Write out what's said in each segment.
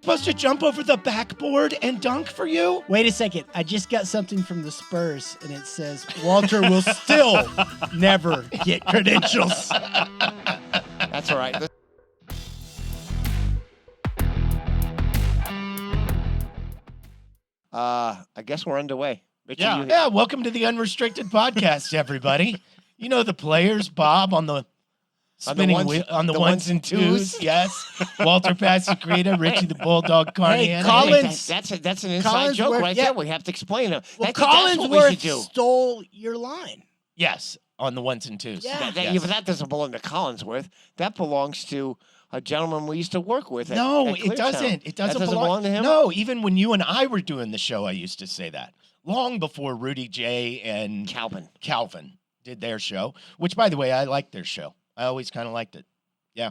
Supposed to jump over the backboard and dunk for you? Wait a second. I just got something from the Spurs, and it says Walter will still never get credentials. That's all right. I guess we're underway. Richie, Yeah. Welcome to the Unrestricted Podcast, everybody. You know the players, Bob on the spinning wheel, on the ones and twos. Yes. Walter Pasicreta, Richie the Bulldog Carniana. Hey, Collins. That's an inside joke right there. We have to explain it. Well, That's what we should do. stole your line. Yes, on the ones and twos. Yeah. But that doesn't belong to Collinsworth. That belongs to a gentleman we used to work with. It doesn't. It doesn't belong to him. No, even when you and I were doing the show, I used to say that. Long before Rudy J and Calvin did their show, which, by the way, I liked their show. I always kind of liked it. Yeah.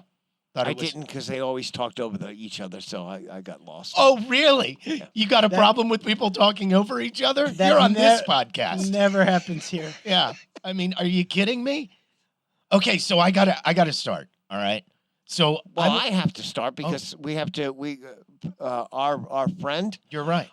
I didn't because they always talked over each other, so I got lost. Oh, really? Yeah. You got a problem with people talking over each other? You're on this podcast. Never happens here. Yeah. I mean, are you kidding me? Okay, so I gotta start. All right. So I have to start because our friend. You're right.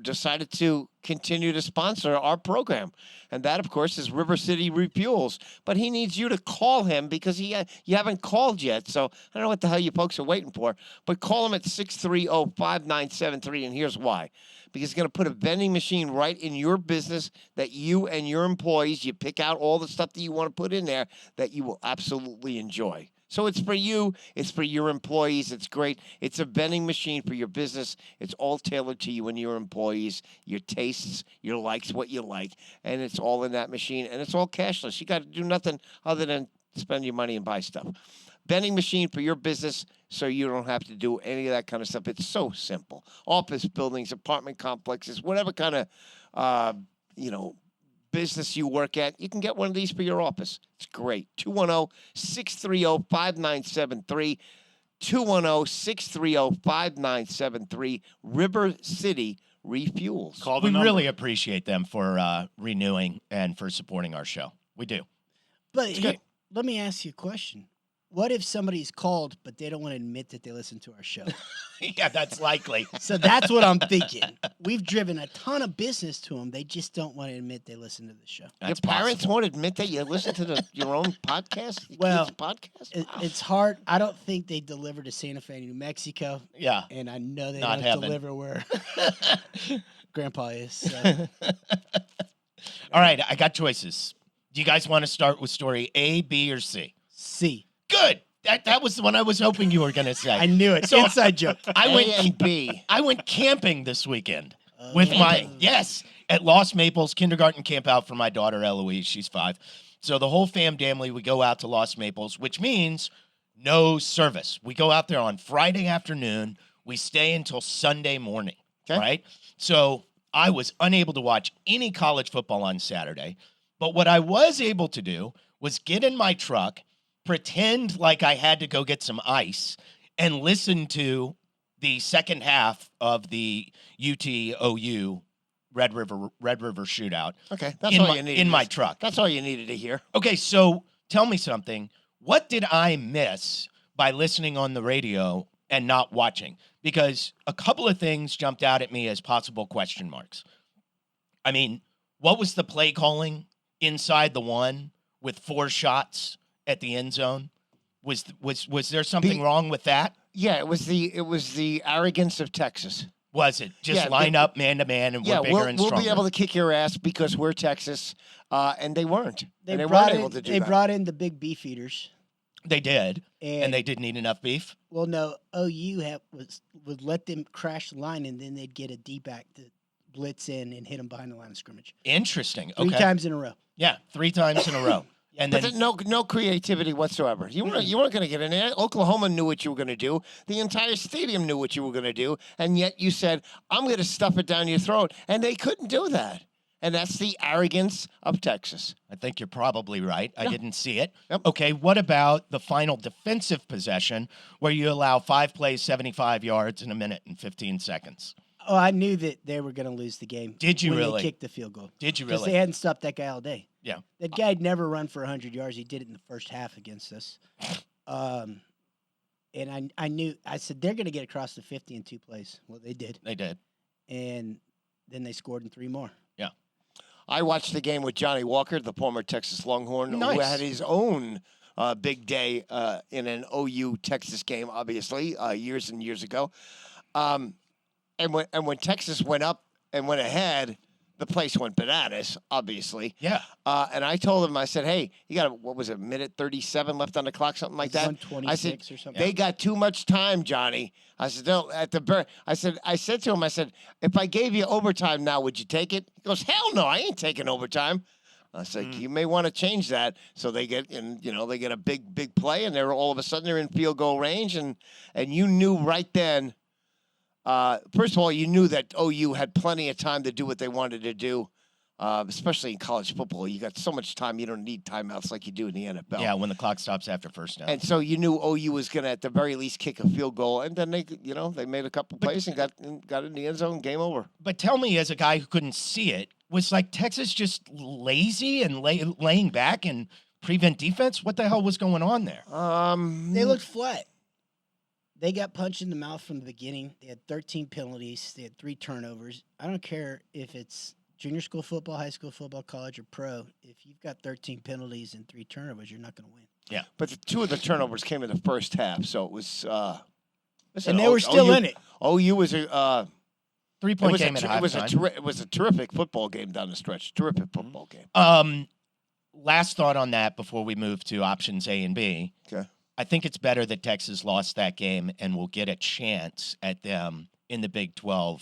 Decided to continue to sponsor our program, and that, of course, is River City Refuels. But he needs you to call him because you haven't called yet. So I don't know what the hell you folks are waiting for, but call him at 630-5973, and here's why. Because he's going to put a vending machine right in your business that you and your employees, you pick out all the stuff that you want to put in there that you will absolutely enjoy. So it's for you. It's for your employees. It's great. It's a vending machine for your business. It's all tailored to you and your employees, your tastes, your likes, what you like. And it's all in that machine. And it's all cashless. You got to do nothing other than spend your money and buy stuff. Vending machine for your business so you don't have to do any of that kind of stuff. It's so simple. Office buildings, apartment complexes, whatever kind of, business you work at, you can get one of these for your office. It's great. 210-630-5973. 210-630-5973. River City Refuels. We really appreciate them for renewing and for supporting our show. We do. But let me ask you a question. What if somebody's called, but they don't want to admit that they listen to our show? Yeah, that's likely. So that's what I'm thinking. We've driven a ton of business to them. They just don't want to admit they listen to the show. Your parents won't admit that you listen to your own podcast? Well, podcast? Wow. It's hard. I don't think they deliver to Santa Fe, New Mexico. Yeah. And I know they Not don't heaven. deliver where Grandpa is. So. All right, I got choices. Do you guys want to start with story A, B, or C? C. Good. That was the one I was hoping you were going to say. I knew it. So inside joke. I went camping this weekend with at Lost Maples kindergarten camp out for my daughter Eloise. She's 5. So the whole family, we go out to Lost Maples, which means no service. We go out there on Friday afternoon. We stay until Sunday morning. Okay. Right? So I was unable to watch any college football on Saturday. But what I was able to do was get in my truck, pretend like I had to go get some ice, and listen to the second half of the UT-OU Red River shootout. Okay, that's all you needed. In my truck. That's all you needed to hear. Okay, so tell me something. What did I miss by listening on the radio and not watching? Because a couple of things jumped out at me as possible question marks. I mean, what was the play calling inside the one with 4 shots at the end zone? Was there something wrong with that? Yeah, it was the arrogance of Texas. Was it just line up man to man and we're bigger and stronger? We'll be able to kick your ass because we're Texas, and they weren't. They weren't able to do that. They brought in the big beef eaters. They did, and they didn't eat enough beef. Well, no, OU would let them crash the line, and then they'd get a D-back to blitz in and hit them behind the line of scrimmage. Interesting. Three times in a row. Yeah, 3 times in a row. And but then no creativity whatsoever. You weren't going to get in there. Oklahoma knew what you were going to do. The entire stadium knew what you were going to do, and yet you said, "I'm going to stuff it down your throat," and they couldn't do that. And that's the arrogance of Texas. I think you're probably right. Yeah. I didn't see it. Yep. Okay, what about the final defensive possession where you allow 5 plays, 75 yards in a minute and 15 seconds? Oh, I knew that they were going to lose the game. Did you when really? They kicked the field goal. Did you really? Because they hadn't stopped that guy all day. Yeah. That guy had never run for 100 yards. He did it in the first half against us. And I said, they're going to get across the 50 in 2 plays. Well, they did. They did. And then they scored in 3 more. Yeah. I watched the game with Johnny Walker, the former Texas Longhorn, who Nice. had his own big day in an OU Texas game, obviously, years and years ago. And when Texas went up and went ahead, the place went bananas, obviously. Yeah. And I told him, I said, hey, you got, what was it, minute 37 left on the clock, something like that? 126 or something. They got too much time, Johnny. I said, no, I said to him, if I gave you overtime now, would you take it? He goes, hell no, I ain't taking overtime. I said, you may want to change that. So they get a big play, and all of a sudden they're in field goal range, and you knew right then. First of all, you knew that OU had plenty of time to do what they wanted to do, especially in college football. You got so much time, you don't need timeouts like you do in the NFL. Yeah, when the clock stops after first down. And so you knew OU was going to, at the very least, kick a field goal, and then they made a couple plays and got in the end zone. Game over. But tell me, as a guy who couldn't see it, was like Texas just lazy and laying back and prevent defense? What the hell was going on there? They looked flat. They got punched in the mouth from the beginning. They had 13 penalties. They had 3 turnovers. I don't care if it's junior school football, high school football, college, or pro. If you've got 13 penalties and 3 turnovers, you're not going to win. Yeah. But 2 of the turnovers came in the first half, so it was. Listen, And they were still in it. OU was a 3-point game at halftime. it was a terrific football game down the stretch. Terrific football game. Last thought on that before we move to options A and B. Okay. I think it's better that Texas lost that game and will get a chance at them in the Big 12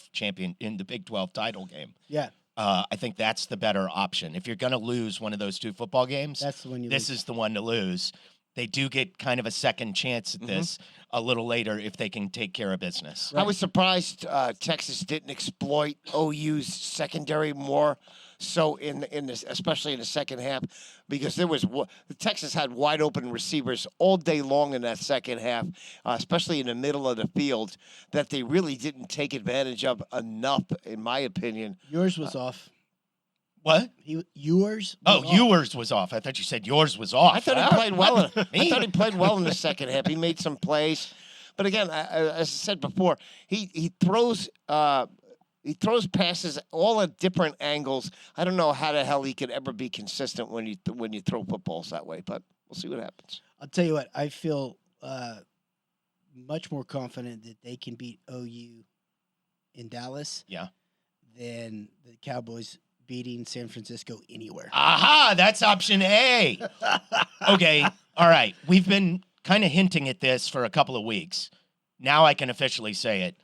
title game. Yeah. I think that's the better option. If you're going to lose one of those 2 football games, That's the one you this lose. is the one to lose. They do get kind of a second chance at this a little later if they can take care of business. I was surprised Texas didn't exploit OU's secondary more so in this, especially in the second half, because Texas had wide open receivers all day long in that second half, especially in the middle of the field, that they really didn't take advantage of enough, in my opinion. Yours was off. What? Yours? Yours was off. I thought you said yours was off. I thought he played well. I thought he Me? played well in the second half. He made some plays, but again, as I said before, he throws passes all at different angles. I don't know how the hell he could ever be consistent when you throw footballs that way, but we'll see what happens. I'll tell you what. I feel much more confident that they can beat OU in Dallas. Yeah. Than the Cowboys beating San Francisco anywhere. Aha, that's option A. Okay, all right. We've been kind of hinting at this for a couple of weeks. Now I can officially say it.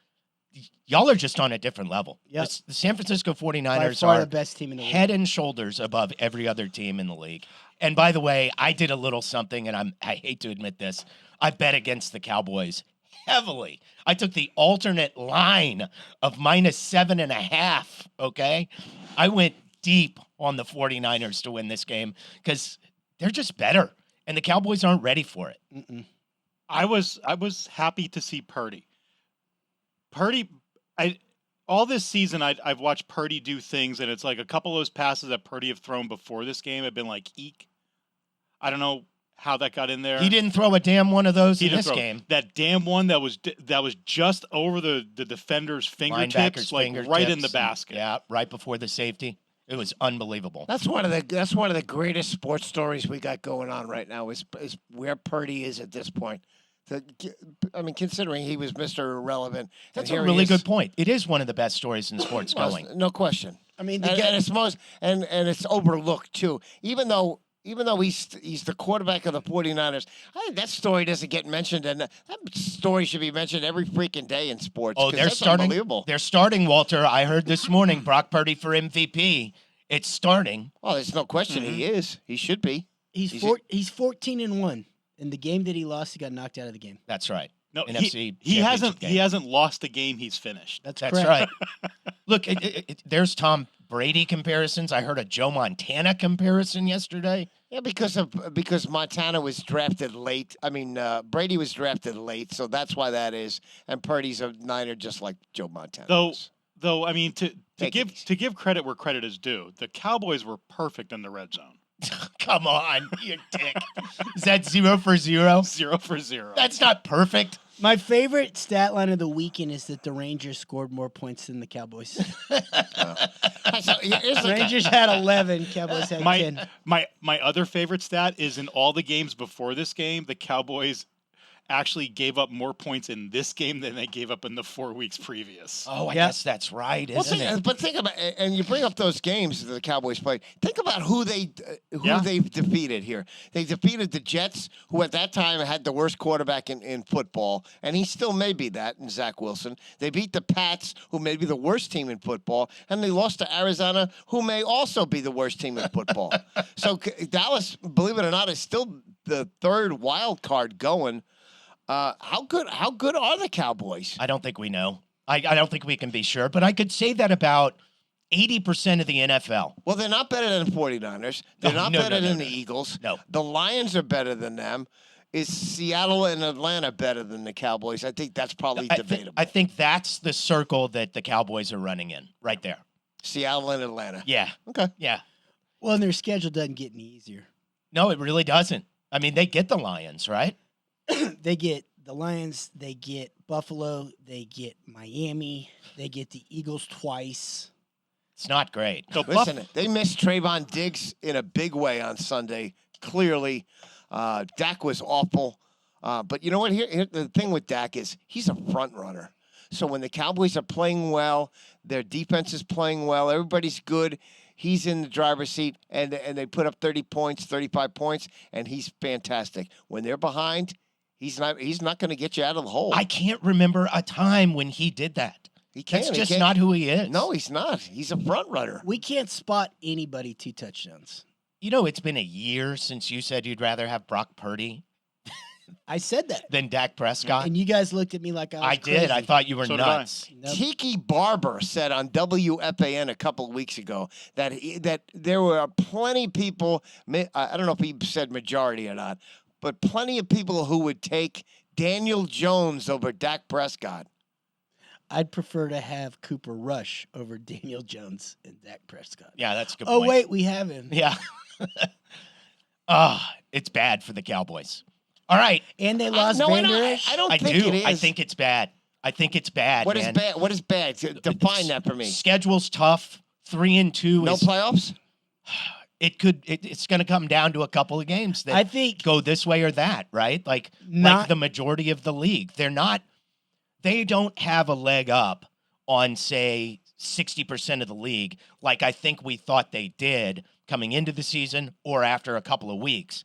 Y'all are just on a different level. Yep. The San Francisco 49ers By far are the best team in the league. head and shoulders above every other team in the league. And by the way, I did a little something, and I hate to admit this. I bet against the Cowboys heavily. I took the alternate line of -7.5, okay? I went deep on the 49ers to win this game because they're just better, and the Cowboys aren't ready for it. Mm-mm. I was happy to see Purdy. All this season I've watched Purdy do things, and it's like a couple of those passes that Purdy have thrown before this game have been like eek. I don't know how that got in there. He didn't throw a damn one of those He in didn't this throw game. that damn one that was just over the defender's fingertips, Linebacker's like fingertips. right in the basket. Yeah, right before the safety. It was unbelievable. That's one of the greatest sports stories we got going on right now is where Purdy is at this point. Considering he was Mr. Irrelevant. That's a really good point. It is one of the best stories in sports going. No question. I mean, And it's overlooked too. Even though he's the quarterback of the 49ers, I think that story doesn't get mentioned, and that story should be mentioned every freaking day in sports. Oh, 'cause they're that's starting. unbelievable. They're starting, Walter. I heard this morning Brock Purdy for MVP. It's starting. Oh, there's no question he is. He should be. he's 14-1. In the game that he lost, he got knocked out of the game. That's right. No, NFC he hasn't championship game. he hasn't lost the game he's finished. That's That's correct. right. Look, there's Tom Brady comparisons. I heard a Joe Montana comparison yesterday. Yeah, because Montana was drafted late. I mean, Brady was drafted late, so that's why that is. And Purdy's a Niner just like Joe Montana. Though I mean to Take it give credit where credit is due, the Cowboys were perfect in the red zone. Come on, you dick. Is that 0 for 0? 0 for 0. That's not perfect. My favorite stat line of the weekend is that the Rangers scored more points than the Cowboys. So here's the Rangers had 11, Cowboys had 10. My other favorite stat is in all the games before this game, the Cowboys actually gave up more points in this game than they gave up in the 4 weeks previous. Oh, I guess that's right, isn't it? But think about, and you bring up those games that the Cowboys played. Think about who they've defeated here. They defeated the Jets, who at that time had the worst quarterback in football, and he still may be that in Zach Wilson. They beat the Pats, who may be the worst team in football, and they lost to Arizona, who may also be the worst team in football. So Dallas, believe it or not, is still the third wild card going. How good are the Cowboys? I don't think we know. I don't think we can be sure, but I could say that about 80% of the NFL. Well, they're not better than the 49ers. They're not better than the Eagles. No. The Lions are better than them. Is Seattle and Atlanta better than the Cowboys? I think that's probably debatable. I think that's the circle that the Cowboys are running in right there. Seattle and Atlanta. Yeah. Okay. Yeah. Well, and their schedule doesn't get any easier. No, it really doesn't. I mean, they get the Lions, right? They get the Lions, they get Buffalo, they get Miami, they get the Eagles twice. It's not great. Listen, they missed Trayvon Diggs in a big way on Sunday. Clearly, Dak was awful. But you know what? Here, the thing with Dak is he's a front runner. So when the Cowboys are playing well, their defense is playing well, everybody's good. He's in the driver's seat, and they put up 30 points, 35 points, and he's fantastic. When they're behind, he's not going to get you out of the hole. I can't remember a time when he did that. He can't. That's just not who he is. No, he's not. He's a front runner. We can't spot anybody 2 touchdowns. You know, it's been a year since you said you'd rather have Brock Purdy I said that. than Dak Prescott. And you guys looked at me like I was I did. I crazy. thought you were So did I. nuts. Nope. Tiki Barber said on WFAN a couple of weeks ago that that there were plenty of people, I don't know if he said majority or not, but plenty of people who would take Daniel Jones over Dak Prescott. I'd prefer to have Cooper Rush over Daniel Jones and Dak Prescott. Yeah, that's a good Oh, point. wait, we have him. Yeah. It's bad for the Cowboys. All right. And they lost No, Van I Der don't, Esch. I don't I think do. it is. I think it's bad. I think it's bad. What is man. bad? What is bad? Define that for me. Schedule's tough. 3-2 No is playoffs? it's going to come down to a couple of games that I think go this way or that, right? Like the majority of the league. They don't have a leg up on, say, 60% of the league like I think we thought they did coming into the season or after a couple of weeks,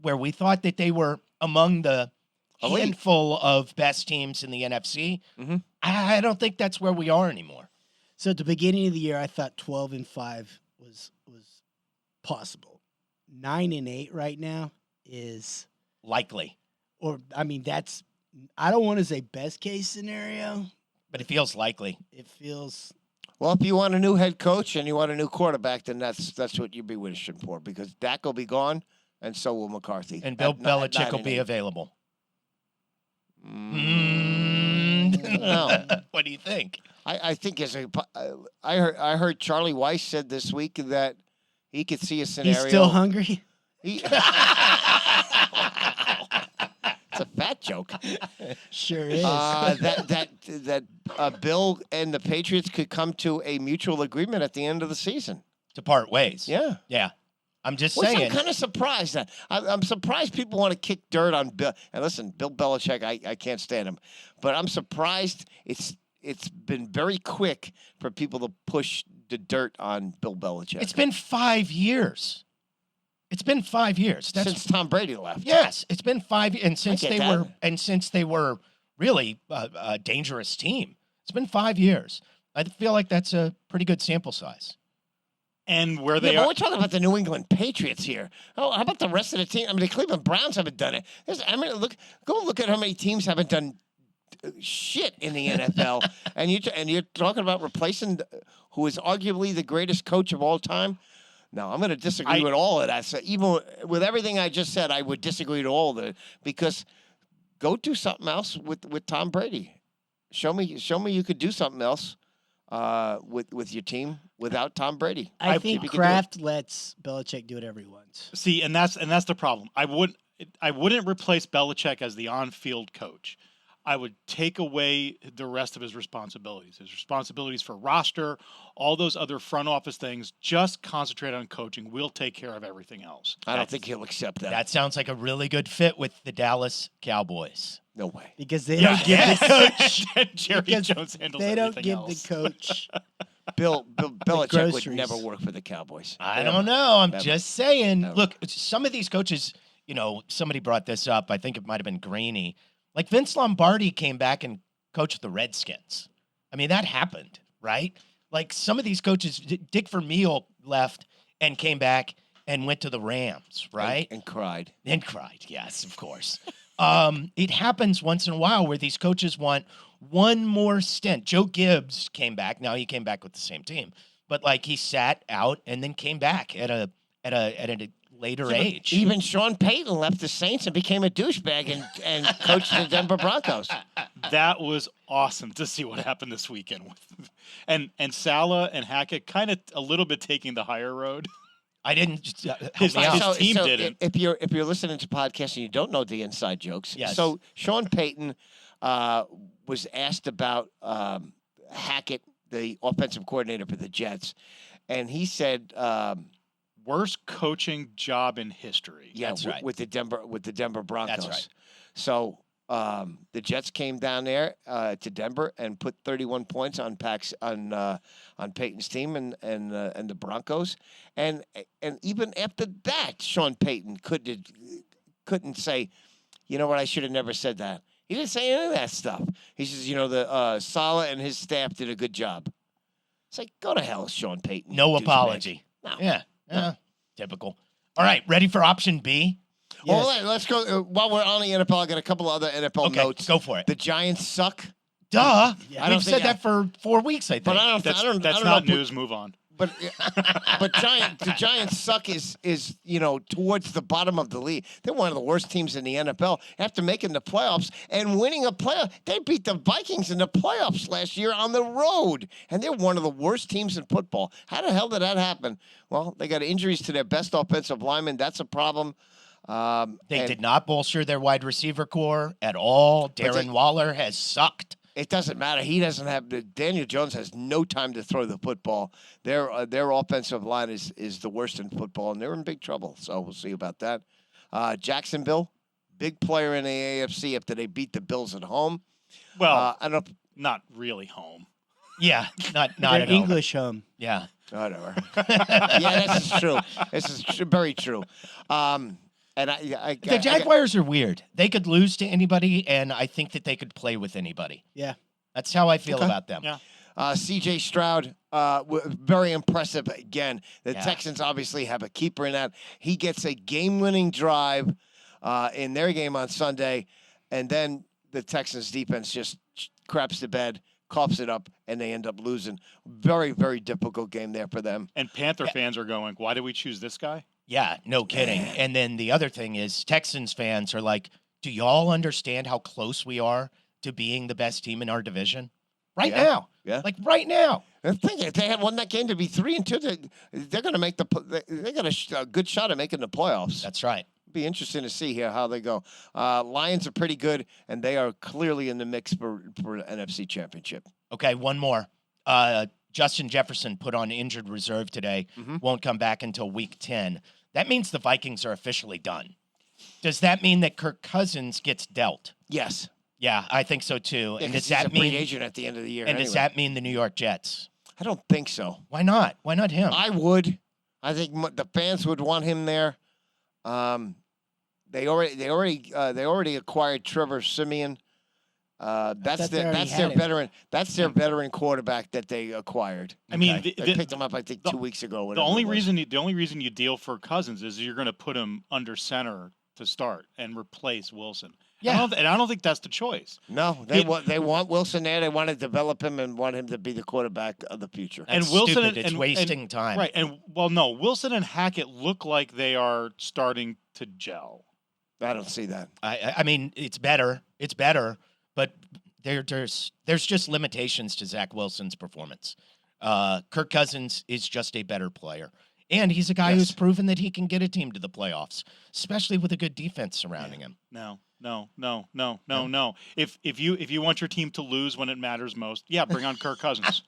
where we thought that they were among the Elite. handful of best teams in the NFC. Mhm. I don't think that's where we are anymore. So at the beginning of the year, I thought 12-5 was possible. 9-8 right now is, Likely, that's. I don't want to say best case scenario. but it feels likely. It feels. Well, if you want a new head coach and you want a new quarterback, then that's what you'd be wishing for, because Dak will be gone, and so will McCarthy. And Bill At Belichick will 9-8. be available. No. What do you think? I think I heard Charlie Weiss said this week that he could see a scenario. He's still hungry. It's a fat joke. Sure is. That Bill and the Patriots could come to a mutual agreement at the end of the season. To part ways. Yeah. Yeah. I'm just Which saying. I'm kind of surprised at. I'm surprised people want to kick dirt on Bill. And listen, Bill Belichick, I can't stand him, but I'm surprised it's been very quick for people to push the dirt on Bill Belichick. It's been 5 years. It's been 5 years. That's since Tom Brady left. yes. It's been 5 years, and since get that. since they were really a dangerous team. It's been 5 years. I feel like that's a pretty good sample size. And where Yeah, they but are, we're talking about the New England Patriots here. Oh, how about the rest of the team? I mean, the Cleveland Browns haven't done it. Go look at how many teams haven't done shit in the NFL, and you're talking about replacing who is arguably the greatest coach of all time. No, I'm going to disagree with all of that. So even with everything I just said, I would disagree with all of it, because go do something else with Tom Brady. Show me you could do something else with your team. without Tom Brady. I If think he could do it. Kraft lets Belichick do whatever he wants. See, and that's the problem. I wouldn't replace Belichick as the on-field coach. I would take away the rest of his responsibilities for roster, all those other front office things. Just concentrate on coaching. We'll take care of everything else. I don't think he'll accept that. That sounds like a really good fit with the Dallas Cowboys. No way. Because they don't give the coach. Jerry because Jones handles they don't everything give else. the coach. Belichick would groceries. never work for the Cowboys. I don't know. I'm Never. just saying. Never. Look, some of these coaches, somebody brought this up. I think it might have been Greeny. Like Vince Lombardi came back and coached the Redskins. I mean, that happened, right? Like some of these coaches, Dick Vermeil left and came back and went to the Rams, right? And cried. And cried, yes, of course. It happens once in a while where these coaches want one more stint. Joe Gibbs came back. Now he came back with the same team, but like he sat out and then came back at a later age. Even Sean Payton left the Saints and became a douchebag and coached the Denver Broncos. That was awesome to see what happened this weekend. And Saleh and Hackett kind of a little bit taking the higher road. I didn't. His team didn't. If you're listening to podcasts and you don't know the inside jokes, Yes. So Sean Payton was asked about Hackett, the offensive coordinator for the Jets, and he said, Worst coaching job in history. "Yeah, That's right. with the Denver Broncos." That's right. So the Jets came down there to Denver and put 31 points on Peyton's team and the Broncos, and even after that, Sean Payton couldn't say, you know what, I should have never said that. He didn't say any of that stuff. He says, the Saleh and his staff did a good job. It's like, go to hell, Sean Payton. No douchebag. apology. No. Yeah. Typical. All right, ready for option B? Well, let's go. While we're on the NFL, I got a couple other NFL Okay, notes. go for it. The Giants suck. Duh. Yeah. I don't We've think said that for 4 weeks, I think. But I don't. That's I don't not know, news. Move on. But the Giants suck is towards the bottom of the league. They're one of the worst teams in the NFL. After making the playoffs and winning a playoff, they beat the Vikings in the playoffs last year on the road, and they're one of the worst teams in football. How the hell did that happen? Well, they got injuries to their best offensive lineman. That's a problem. They did not bolster their wide receiver core at all. Darren Waller has sucked. It doesn't matter. He doesn't have Daniel Jones has no time to throw the football. Their offensive line is the worst in football, and they're in big trouble. So we'll see about that. Jacksonville, big player in the AFC after they beat the Bills at home. Well, I don't. not really home. Yeah, not Their at all. English home. Yeah. Whatever. Yeah, this is true. This is very true. And The Jaguars are weird. They could lose to anybody, and I think that they could play with anybody. Yeah. That's how I feel Okay. about them. Yeah. C.J. Stroud, very impressive again. The Yeah. Texans obviously have a keeper in that. He gets a game-winning drive in their game on Sunday, and then the Texans' defense just craps the bed, coughs it up, and they end up losing. Very, very difficult game there for them. And Panther fans are going, why did we choose this guy? Yeah, no kidding. And then the other thing is Texans fans are like, do y'all understand how close we are to being the best team in our division? Right Yeah. now. Yeah. Like right now. And think if they had won that game to be 3-2, they're going to make they got a good shot at making the playoffs. That's right. Be interesting to see here how they go. Lions are pretty good, and they are clearly in the mix for NFC Championship. Okay, one more. Justin Jefferson put on injured reserve today. Mhm. Won't come back until week 10. That means the Vikings are officially done. Does that mean that Kirk Cousins gets dealt? Yes. Yeah, I think so too. Yeah, and 'cause does he's a that free mean agent at the end of the year? and does anyway. that mean the New York Jets? I don't think so. Why not? Why not him? I would. I think the fans would want him there. They already acquired Trevor Siemian. That's thought they already their had him. veteran. That's their veteran quarterback that they acquired. I mean, Okay. They picked him up, I think, 2 weeks ago. the whatever only it was. reason you deal for Cousins is you're going to put him under center to start and replace Wilson. Yeah. And I don't think that's the choice. No, they want Wilson there. They want to develop him and want him to be the quarterback of the future. That's and Wilson stupid. It's and- wasting time. Right. And no, Wilson and Hackett look like they are starting to gel. I don't see that. I mean, it's better. It's better, but there's just limitations to Zach Wilson's performance. Kirk Cousins is just a better player. And he's a guy who's proven that he can get a team to the playoffs, especially with a good defense surrounding him. No. If you want your team to lose when it matters most, bring on Kirk Cousins.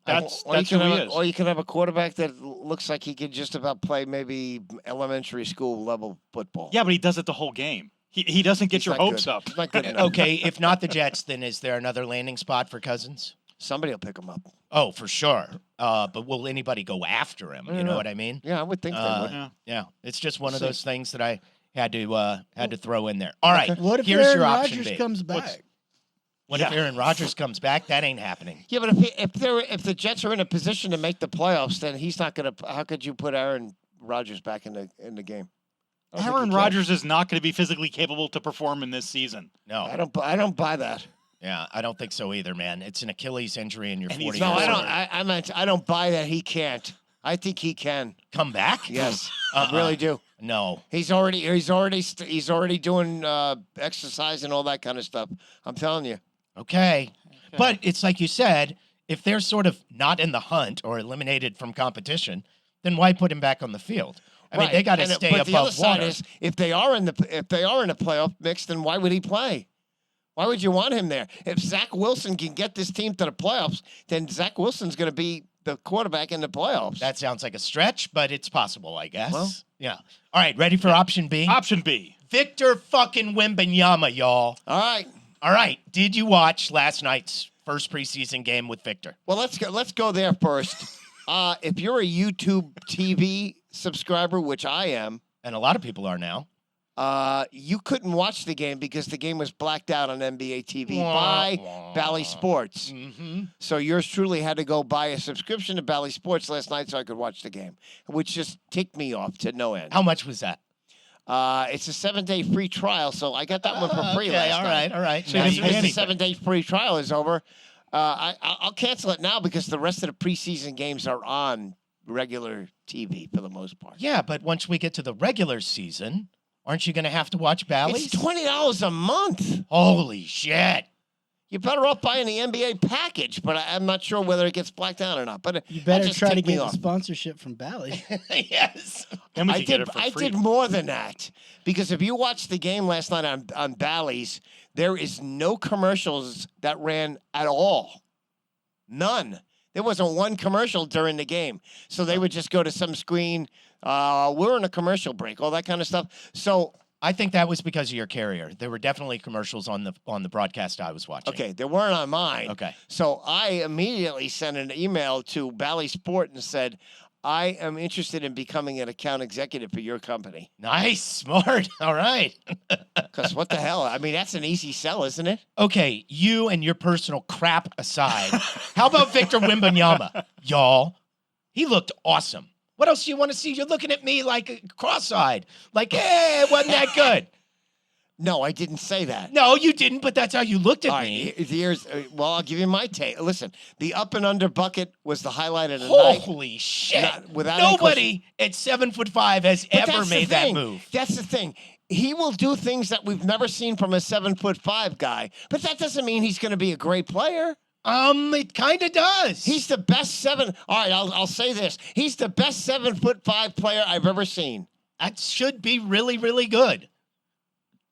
That's who he is. Or you can have a quarterback that looks like he could just about play maybe elementary school level football. Yeah, but he does it the whole game. He doesn't get your hopes up. He's not good enough. Okay, if not the Jets, then is there another landing spot for Cousins? Somebody will pick him up. Oh, for sure. But will anybody go after him? You know what I mean? Yeah, I would think they would. Yeah, it's just one of those things that I had to throw in there. All right, What if here's Aaron your option Rodgers B. comes back? What if Aaron Rodgers comes back? That ain't happening. Yeah, but if the Jets are in a position to make the playoffs, then he's not going to. How could you put Aaron Rodgers back in the game? Aaron Rodgers is not going to be physically capable to perform in this season. No, I don't buy that. Yeah, I don't think so either, man. It's an Achilles injury, and you're 40 years No, old. I don't buy that he can't. I think he can. Come back? Yes, I really do. No. He's already doing exercise and all that kind of stuff. I'm telling you. Okay. But it's like you said, if they're sort of not in the hunt or eliminated from competition, then why put him back on the field? I mean, they got to stay but above the other side water. is if they are in a playoff mix, then why would he play? Why would you want him there? If Zach Wilson can get this team to the playoffs, then Zach Wilson's going to be the quarterback in the playoffs. That sounds like a stretch, but it's possible, I guess. Well, yeah. All right, ready for option B? Option B. Victor fucking Wembenyama, y'all. All right. Did you watch last night's first preseason game with Victor? Well, let's go there first. If you're a YouTube TV subscriber, which I am, And a lot of people are now. you couldn't watch the game because the game was blacked out on NBA TV by Bally Sports. Mm-hmm. So yours truly had to go buy a subscription to Bally Sports last night so I could watch the game, which just ticked me off to no end. How much was that? It's a 7-day free trial, so I got that one for free last night. All right. So Now you As you soon didn't as pay the anything. 7-day free trial is over, I'll cancel it now because the rest of the preseason games are on regular TV for the most part. Yeah, but once we get to the regular season, aren't you going to have to watch Bally's? It's $20 a month. Holy shit. You're better off buying the NBA package, but I'm not sure whether it gets blacked out or not. But You that better just try to ticked me get the off. sponsorship from Bally. Yes. Then we I could get did. it for I free. did more than that because if you watched the game last night on Bally's, there is no commercials that ran at all. None. There wasn't one commercial during the game, so they would just go to some screen. We're in a commercial break, all that kind of stuff. So I think that was because of your carrier. There were definitely commercials on the broadcast I was watching. okay, they weren't on mine. Okay. So I immediately sent an email to Bally Sport and said, I am interested in becoming an account executive for your company. Nice. Smart. All right. Because what the hell? I mean, that's an easy sell, isn't it? Okay, you and your personal crap aside, how about Victor Wembanyama, y'all? He looked awesome. What else do you want to see? You're looking at me like cross-eyed, like, hey, it wasn't that good. No, I didn't say that. No, you didn't, but that's how you looked at All me. right, well, I'll give you my take. Listen, the up and under bucket was the highlight of the night. Holy shit. Not- without any Nobody at 7'5" has But ever that's the made that thing. move. That's the thing. He will do things that we've never seen from a 7'5" guy, but that doesn't mean he's going to be a great player. It kind of does. He's the best seven. All right, I'll say this. He's the best 7'5" player I've ever seen. That should be really, really good.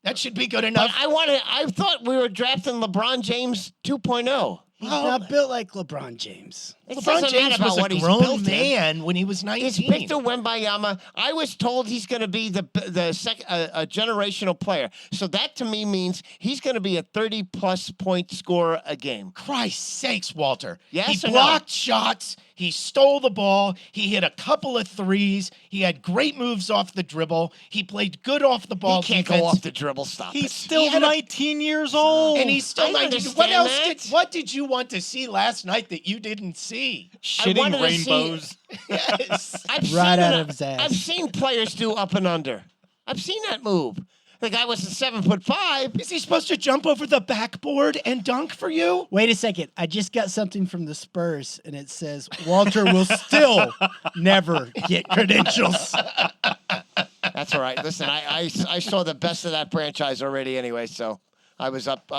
That should be good But enough. I thought we were drafting LeBron James 2.0. He's Oh. not built like LeBron James. It LeBron doesn't James matter about was a what he's grown built in. man when he was 19. It's Victor Wembenyama. I was told he's going to be a generational player. So that to me means he's going to be a 30-plus point scorer a game. Christ's sakes, Walter. Yes he or no? blocked shots. He stole the ball. He hit a couple of threes. He had great moves off the dribble. He played good off the ball He can't defense. go off the dribble. Stop He's it. still He had a- 19 years old. And he's still I 19. understand What else that. what did you want to see last night that you didn't see? shitting wanted to see- rainbows. Yes. I've Right seen out it. of his ass. I've seen players do up and under. I've seen that move. The guy was 7'5". Is he supposed to jump over the backboard and dunk for you? Wait a second. I just got something from the Spurs, and it says Walter will still never get credentials. That's all right. Listen, I saw the best of that franchise already anyway, so I was up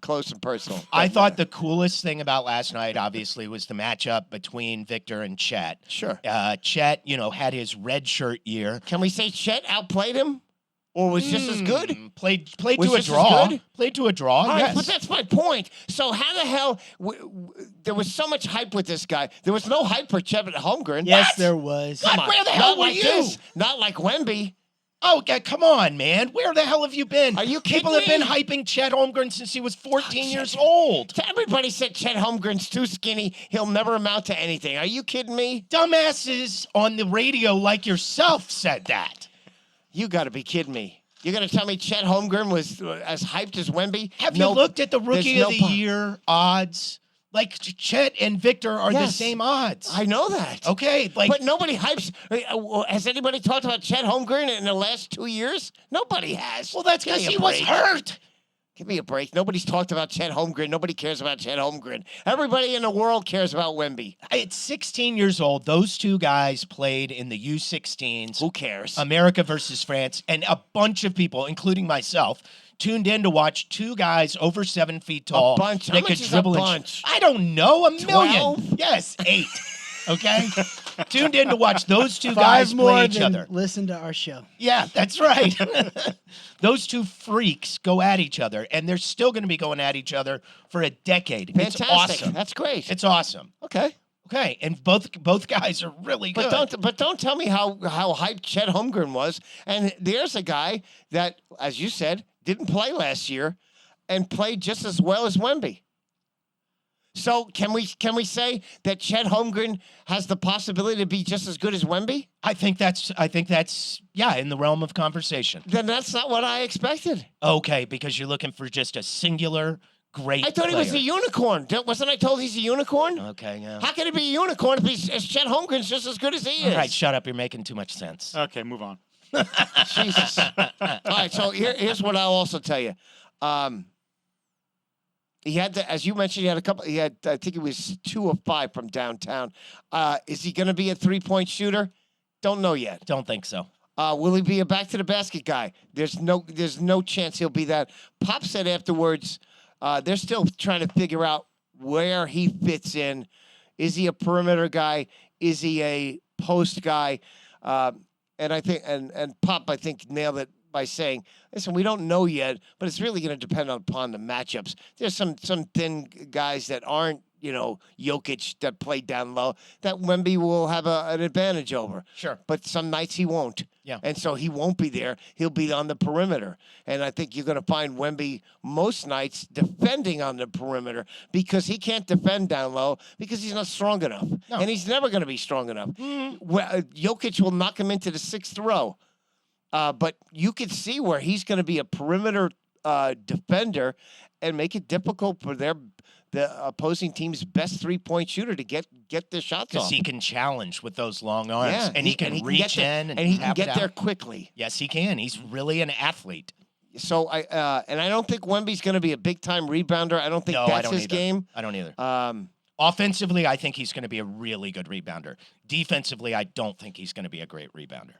close and personal. I thought the coolest thing about last night, obviously, was the matchup between Victor and Chet. Sure. Chet, had his red shirt year. Can we say Chet outplayed him? Or was just as good? Played Was to a just as draw. good? Played to a draw, All right, yes. but that's my point. So how the hell there was so much hype with this guy? There was no hype for Chet Holmgren. Yes, What? there was. God, Come on. where the hell Not were like you? this. Not like Wemby. Oh, come on, man. Where the hell have you been? Are you People kidding have been me? hyping Chet Holmgren since he was 14 years old. Everybody said Chet Holmgren's too skinny. He'll never amount to anything. Are you kidding me? Dumbasses on the radio like yourself said that. You got to be kidding me. You're going to tell me Chet Holmgren was as hyped as Wemby? Have you looked at the there's Rookie of no the Year odds? Like, Chet and Victor are the Yes. same odds. I know that. Okay, But nobody hypes. Has anybody talked about Chet Holmgren in the last 2 years? Nobody has. well, that's Give because me a he was break. hurt. Give me a break. Nobody's talked about Chet Holmgren. Nobody cares about Chet Holmgren. Everybody in the world cares about Wemby. At 16 years old, those two guys played in the U16s, Who cares? America versus France, and a bunch of people, including myself, tuned in to watch two guys over 7 feet tall. bunch? How That much could is a dribble and bunch? I don't know, a million. 12? Yes, 8. Okay, tuned in to watch those two 5 guys more play each than other. listen to our show. Yeah, that's right. Those two freaks go at each other, and they're still going to be going at each other for a decade. Fantastic. It's awesome. That's great. It's awesome. Okay. Okay, and both guys are really good. But don't tell me how hyped Chet Holmgren was. And there's a guy that, as you said, didn't play last year and played just as well as Wemby. So can we say that Chet Holmgren has the possibility to be just as good as Wemby? I think that's in the realm of conversation. Then that's not what I expected. Okay, because you're looking for just a singular great I thought he was a player. unicorn. Wasn't I told he's a unicorn? Okay, yeah. How can he be a unicorn if Chet Holmgren's just as good as he is? All right, shut up. You're making too much sense. Okay, move on. Jesus. All right, so here's what I'll also tell you. He had, as you mentioned, he had a couple. He had, I think it was 2 of 5 from downtown. Is he going to be a 3-point shooter? Don't know yet. Don't think so. Will he be a back to the basket guy? There's no chance he'll be that. Pop said afterwards, they're still trying to figure out where he fits in. Is he a perimeter guy? Is he a post guy? And I think, and Pop, I think, nailed it by saying, listen, we don't know yet, but it's really going to depend upon the matchups. There's some thin guys that aren't, Jokic that play down low that Wemby will have an advantage over. Sure. But some nights he won't. Yeah. And so he won't be there. He'll be on the perimeter. And I think you're going to find Wemby most nights defending on the perimeter because he can't defend down low because he's not strong enough. No. And he's never going to be strong enough. Jokic will knock him into the 6th row. But you can see where he's going to be a perimeter defender and make it difficult for the opposing team's best 3-point shooter to get their shots off. Because he can challenge with those long arms. Yeah, and he can reach in and he can tap get it there out. quickly. Yes, he can. He's really an athlete. So I don't think Wemby's going to be a big time rebounder. I don't think No, I that's don't his either. game. I don't either. Offensively, I think he's going to be a really good rebounder. Defensively, I don't think he's going to be a great rebounder.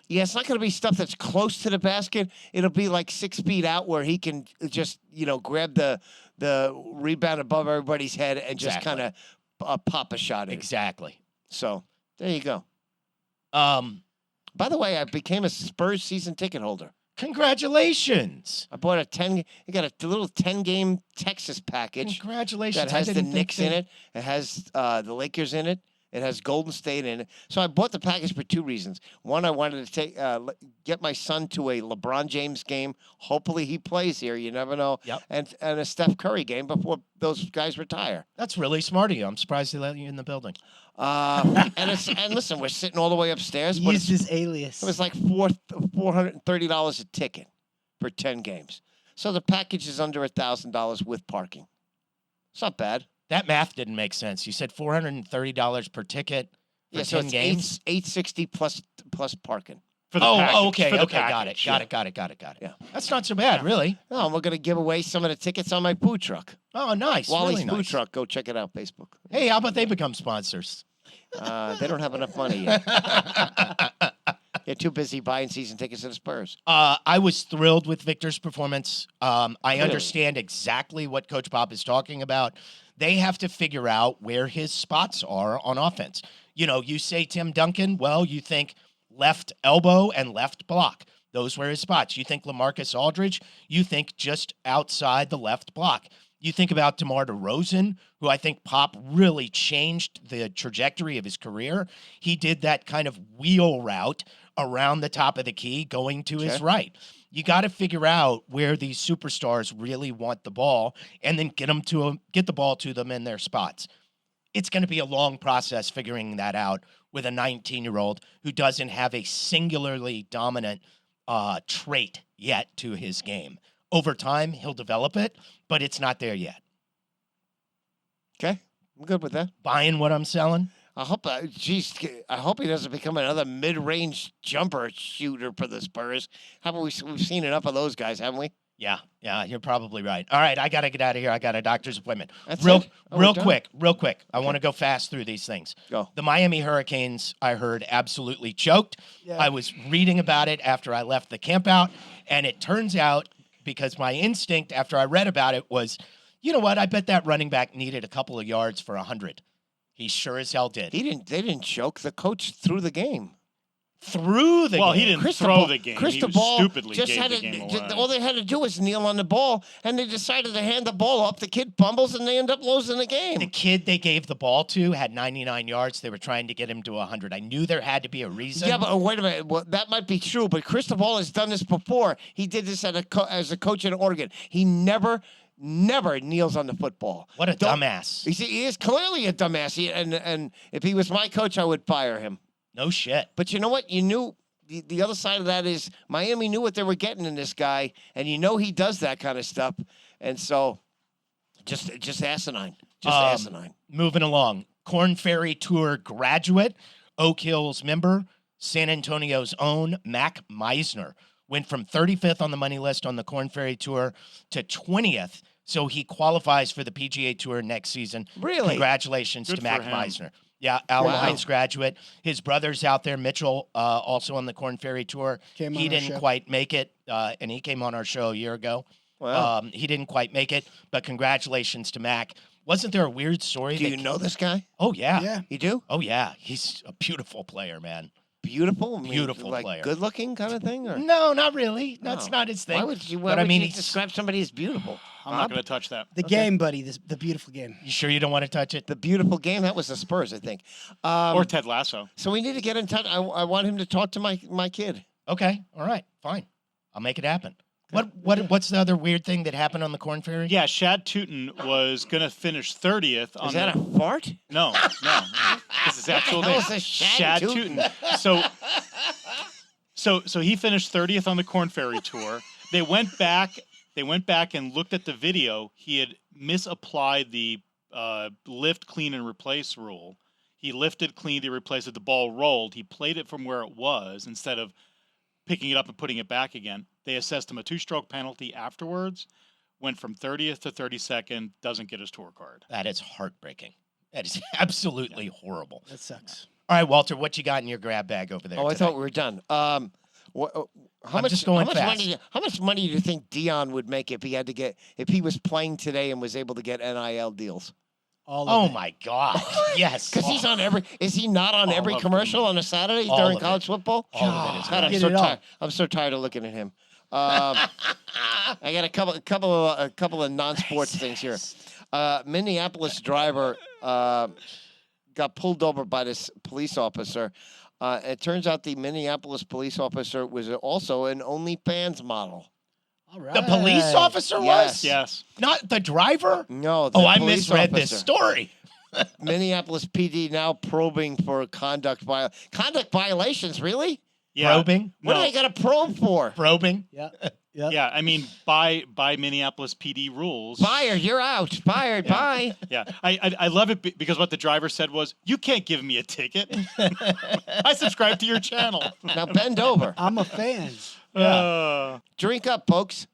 Yeah, it's not going to be stuff that's close to the basket. It'll be like 6 feet out where he can just, grab the rebound above everybody's head and just Exactly. kind of pop a shot in. Exactly. So there you go. Um, By the way, I became a Spurs season ticket holder. Congratulations. I bought I got a little 10-game Texas package Congratulations. that has I the didn't think Knicks in it. It has the Lakers in it. It has Golden State in it. So I bought the package for 2 reasons. One, I wanted to get my son to a LeBron James game. Hopefully he plays here. You never know. Yep. And a Steph Curry game before those guys retire. That's really smart of you. I'm surprised they let you in the building. And listen, we're sitting all the way upstairs. But Use his alias. it was like $430 a ticket for 10 games. So the package is under $1,000 with parking. It's not bad. That math didn't make sense. You said $430 per ticket for Yeah, so 10 it's games? $860 plus parking. For the Oh, package, okay, for the okay, got it, package, got yeah. it. Yeah. That's not so bad, really. No, we're going to give away some of the tickets on my food truck. Oh, nice. Wally's really Food nice. Truck. Go check it out, Facebook. Hey, how about they become sponsors? They don't have enough money yet. You're too busy buying season tickets to the Spurs. I was thrilled with Victor's performance. I Really? understand exactly what Coach Pop is talking about. They have to figure out where his spots are on offense. You know, you say Tim Duncan, well, you think left elbow and left block. Those were his spots. You think LaMarcus Aldridge, you think just outside the left block. You think about DeMar DeRozan, who I think Pop really changed the trajectory of his career. He did that kind of wheel route around the top of the key going to his right. You got to figure out where these superstars really want the ball and then get the ball to them in their spots. It's going to be a long process figuring that out with a 19-year-old who doesn't have a singularly dominant trait yet to his game. Over time, he'll develop it, but it's not there yet. Okay, I'm good with that. Buying what I'm selling? I hope, I hope he doesn't become another mid-range jumper shooter for the Spurs. We've seen enough of those guys, haven't we? Yeah, you're probably right. All right, I got to get out of here. I got a doctor's appointment. That's real it? Oh, we're done? real quick. I want to go fast through these things. Go. The Miami Hurricanes, I heard, absolutely choked. Yeah. I was reading about it after I left the camp out, and it turns out, because my instinct after I read about it was, you know what, I bet that running back needed a couple of yards for 100. He sure as hell did. They didn't choke. The coach threw the game. Through the Well, game. he didn't Cristobal- throw the game. He Cristobal stupidly just gave had the to, game ju- away. all they had to do was kneel on the ball, and they decided to hand the ball up. The kid fumbles, and they end up losing the game. The kid they gave the ball to had 99 yards. They were trying to get him to 100. I knew there had to be a reason. Yeah, but wait a minute. Well, that might be true, but Cristobal has done this before. He did this as a coach in Oregon. He never kneels on the football. What a Don't- dumbass. He is clearly a dumbass. And if he was my coach, I would fire him. No shit. But you know what? You knew the other side of that is Miami knew what they were getting in this guy, and you know he does that kind of stuff. And so, just asinine. Just asinine. Moving along. Korn Ferry Tour graduate, Oak Hill's member, San Antonio's own Mac Meisner went from 35th on the money list on the Korn Ferry Tour to 20th. So he qualifies for the PGA Tour next season. Really? Congratulations Good to for Mac him. Meisner. Yeah, Allen Wow. Hines graduate. His brother's out there, Mitchell, also on the Korn Ferry Tour. Came on He our didn't show. quite make it, and he came on our show a year ago. Wow. He didn't quite make it, but congratulations to Mac. Wasn't there a weird story? Do that you know this guy? Oh, yeah. Yeah. You do? Oh, yeah. He's a beautiful player, man. Beautiful? I mean, Beautiful like player. good looking kind of thing? Or? No, not really. That's No. not his thing. Why would you, But I mean, you he's- describe somebody as beautiful? I'm not going to touch that. The game, buddy. The beautiful game. You sure you don't want to touch it? The beautiful game? That was the Spurs, I think. Or Ted Lasso. So we need to get in touch. I want him to talk to my kid. Okay. All right. Fine. I'll make it happen. What's the other weird thing that happened on the Korn Ferry? Yeah, Shad Tootin was going to finish 30th on Is that the... a fart? No. This is actual hell name. is a Shad Tootin? So he finished 30th on the Korn Ferry Tour. They went back and looked at the video. He had misapplied the lift, clean, and replace rule. He lifted, cleaned, he replaced it. The ball rolled. He played it from where it was instead of picking it up and putting it back again. They assessed him a 2-stroke penalty afterwards. Went from 30th to 32nd. Doesn't get his tour card. That is heartbreaking. That is absolutely horrible. That sucks. All right, Walter, what you got in your grab bag over there? Oh, I today? thought we were done. How I'm much? just going how much fast. money? How much money do you think Dion would make if he was playing today and was able to get NIL deals? All Oh of it. my God! Yes, Because he's on every. Is he not on All every of commercial them. on a Saturday All during of college football? All of it is God, right. I'm Get so it all. tired. I'm so tired of looking at him. I got a couple of non-sports things here. Minneapolis driver got pulled over by this police officer. It turns out the Minneapolis police officer was also an OnlyFans model. All right. The police officer was Yes. not the driver. No, the Oh, I police misread this officer. story. Minneapolis PD now probing for conduct violations. Really? Yeah. Probing. What No. do they got a probe for? Probing. Yeah. Yeah. Yeah, I mean, by Minneapolis PD rules. Fired. You're out. Fired. Yeah. Bye. Yeah, I love it because what the driver said was, "You can't give me a ticket. I subscribe to your channel." Now bend over. I'm a fan. Drink up, folks.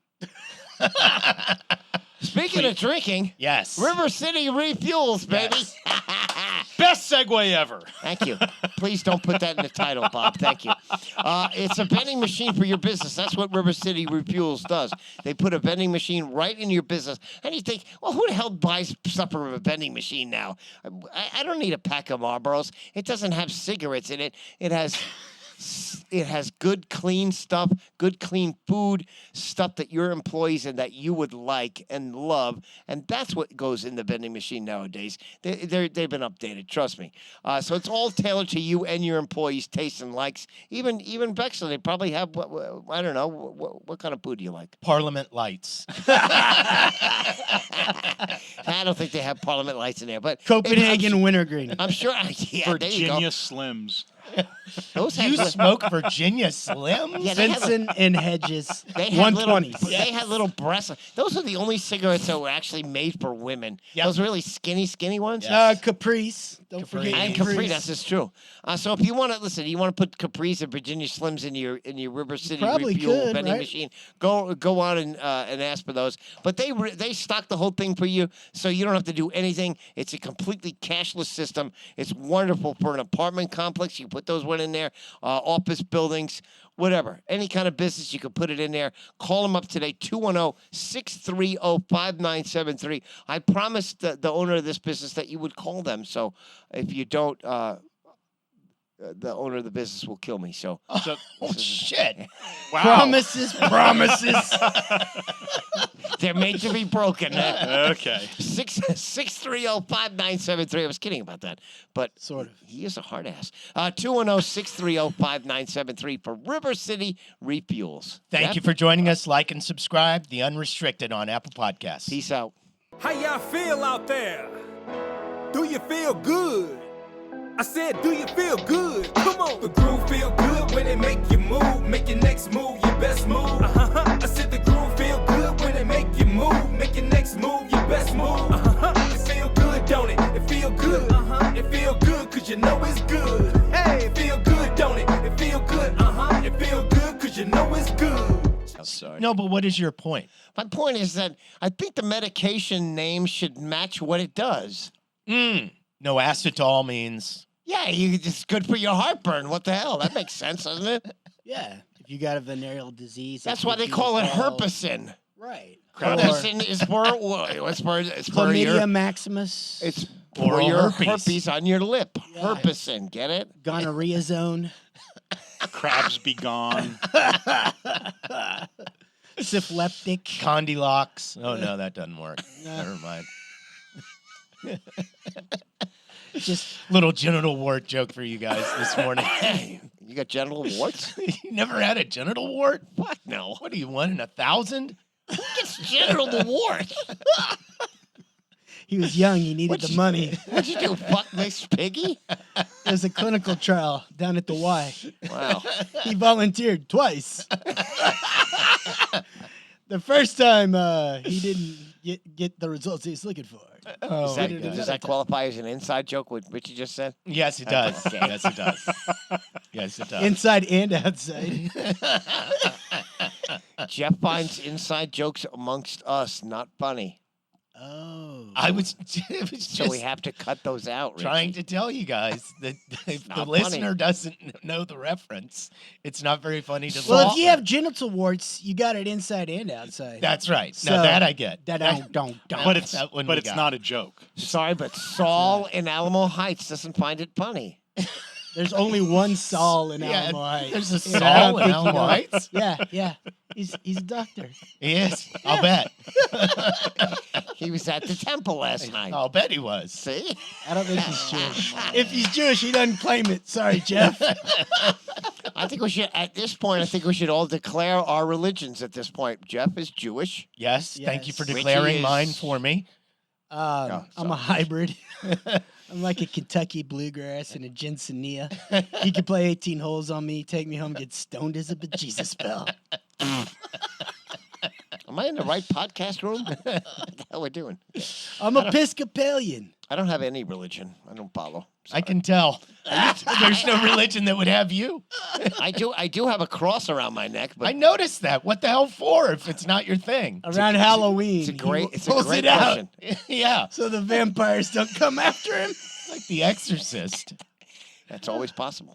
Speaking of drinking, Yes. River City refuels, baby. Yes. Best segue ever. Thank you. Please don't put that in the title, Bob. Thank you. It's a vending machine for your business. That's what River City Refuels does. They put a vending machine right in your business. And you think, well, who the hell buys stuff from a vending machine now? I don't need a pack of Marlboros. It doesn't have cigarettes in it. It has good, clean stuff, good, clean food, stuff that your employees and that you would like and love. And that's what goes in the vending machine nowadays. They've been updated, trust me. So it's all tailored to you and your employees' tastes and likes. Even Bexley, they probably have, I don't know, what kind of food do you like? Parliament Lights. I don't think they have Parliament Lights in there, but Copenhagen Wintergreen. I'm sure. Yeah, there you go. Virginia Slims. Those You have smoke Virginia Slims? Yeah, they have Vincent and Hedges. They had little, 120s. they had little breasts. Those are the only cigarettes that were actually made for women. Yep. Those really skinny ones. Caprice. Don't forget And Capri, that's true. So if you want to listen, you want to put Capri's and Virginia Slims in your River City probably Refuel could, vending right? machine. Go on and ask for those. But they stock the whole thing for you, so you don't have to do anything. It's a completely cashless system. It's wonderful for an apartment complex. You can put those one in there, office buildings, whatever, any kind of business, you can put it in there. Call them up today, 210-630-5973. I promised the owner of this business that you would call them. So if you don't, the owner of the business will kill me. So, So, Oh, shit. wow. Promises. they're made to be broken. Okay. 630-5973. I was kidding about that, but Sort of. he is a hard ass. 210-630-5973 for River City Refuels. Thank you for joining us. Like and subscribe. The Unrestricted on Apple Podcasts. Peace out. How y'all feel out there? Do you feel good? I said, do you feel good? Come on. The groove feel good when it make you move. Make your next move your best move. I said the groove feel good when it make you move. Make your next move your best move. It feel good, don't it? It feel good. It feel good cause you know it's good. Hey, it feel good, don't it? It feel good. It feel good cause you know it's good. I'm sorry. No, but what is your point? My point is that I think the medication name should match what it does. No acetol means... Yeah, it's good for your heartburn. What the hell? That makes sense, doesn't it? Yeah. If you got a venereal disease. That's why they call it herpessin. Right. Herpessin is for it's for Chlamydia your maximus. it's for Oral your herpes. herpes on your lip. Yeah. Herpessin, get it? Gonorrhea zone. Crabs be gone. Syphilitic. Condylocks. Oh, no, that doesn't work. Never mind. Just Little genital wart joke for you guys this morning. You got genital warts? You never had a genital wart? What? No. What are you, 1 in 1,000? It's genital wart. he was young. He needed the money. What'd you do? Fuck Miss Piggy? There's a clinical trial down at the Y. Wow. He volunteered twice. The first time he didn't get the results he was looking for. Oh, Does that qualify as an inside joke? What Richie just said? yes, it does. Okay. Yes, it does. Yes, it does. Inside and outside. Jeff finds inside jokes amongst us not funny, Oh. I was, it was so just we have to cut those out. Richie. trying to tell you guys that if the not listener doesn't know the reference, it's not very funny to Well, listen. if you have genital warts, you got it inside and outside. That's right. So, now that I get. That don't. But it's That one we got. not a joke. Sorry, but Saul in Alamo Heights doesn't find it funny. There's only one Saul in Yeah, Alamo Heights. there's a Yeah, Saul I don't in think you Alamo know. Heights? Yeah. He's a doctor. He is. I'll bet. He was at the temple last night. I'll bet he was. See? I don't think he's Jewish. If he's Jewish, he doesn't claim it. Sorry, Jeff. I think we should, at this point, all declare our religions at this point. Jeff is Jewish. Yes. Thank you for Yes. declaring Richie is- mine for me. I'm a hybrid. I'm like a Kentucky bluegrass and a ginsengnia. You can play 18 holes on me, take me home, get stoned as a bejesus bell. Am I in the right podcast room? What the hell we doing? I'm Episcopalian. I don't have any religion. I don't follow. I can tell. There's no religion that would have you. I do have a cross around my neck, but I noticed that. What the hell for if it's not your thing? Around Halloween, it's a he great pulls question. it out Yeah. so the vampires don't come after him. Like The Exorcist. That's always possible.